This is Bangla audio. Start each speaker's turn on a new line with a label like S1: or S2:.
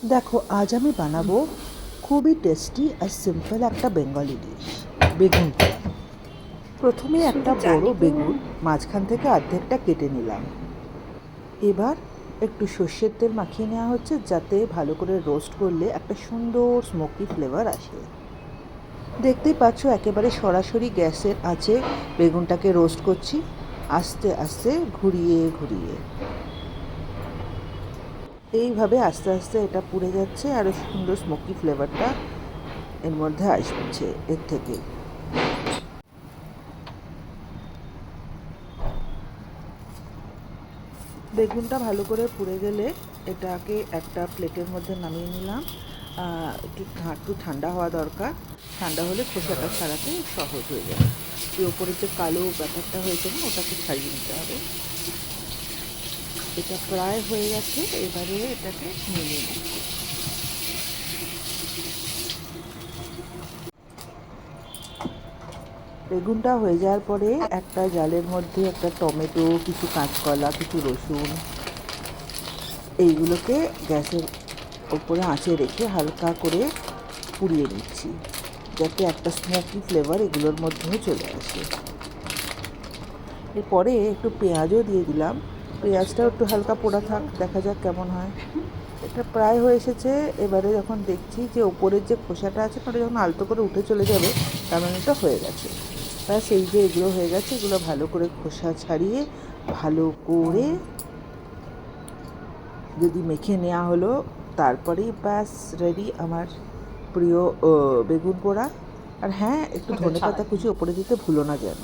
S1: দেখো, আজ আমি বানাবো খুবই টেস্টি আর সিম্পল একটা বেঙ্গলি ডিশ, বেগুন পোড়া। প্রথমে একটা বড় বেগুন মাঝখান থেকে অর্ধেকটা কেটে নিলাম। এবার একটু সর্ষের তেল মাখিয়ে নেওয়া হচ্ছে, যাতে ভালো করে রোস্ট করলে একটা সুন্দর স্মোকি ফ্লেভার আসে। দেখতেই পাচ্ছ, একেবারে সরাসরি গ্যাসের আঁচে বেগুনটাকে রোস্ট করছি, আস্তে আস্তে ঘুরিয়ে ঘুরিয়ে। এইভাবে আস্তে আস্তে এটা পুড়ে যাচ্ছে, আর সুন্দর স্মোকি ফ্লেভারটা এর মধ্যে আসছে এর থেকে। বেগুনটা ভালো করে পুড়ে গেলে এটাকে একটা প্লেটের মধ্যে নামিয়ে নিলাম। একটু ঠান্ডা হওয়া দরকার, ঠান্ডা হলে খোসাটা ছাড়াতে সহজ হয়ে যাবে। ওই ওপরে যে কালো ব্যাপারটা হয়েছে না, ওটাকে ছাড়িয়ে নিতে হবে। এটা প্রায় হয়ে গেছে, এবারে এটাকে নিয়ে নিচ্ছি। বেগুনটা হয়ে যাওয়ার পরে একটা জালের মধ্যে একটা টমেটো, কিছু কাঁচকলা, কিছু রসুন, এইগুলোকে গ্যাসের ওপরে আঁচে রেখে হালকা করে পুড়িয়ে নিচ্ছি, যাতে একটা স্মোকি ফ্লেভার এগুলোর মধ্যেও চলে আসে। এরপরে একটু পেঁয়াজও দিয়ে দিলাম, পেঁয়াজটাও একটু হালকা পোড়া থাক, দেখা যাক কেমন হয়। এটা প্রায় হয়ে এসেছে। এবারে যখন দেখছি যে ওপরের যে খোসাটা আছে ওটা যখন আলতো করে উঠে চলে যাবে, তার মানে এটা হয়ে গেছে। ব্যাস, এই যে এগুলো হয়ে গেছে, এগুলো ভালো করে খোসা ছাড়িয়ে ভালো করে যদি মেখে নেওয়া হলো, তারপরেই ব্যাস রেডি আমার প্রিয় বেগুন পোড়া। আর হ্যাঁ, একটু ধনেপাতা কুচি ওপরে দিতে ভুলো না যেন।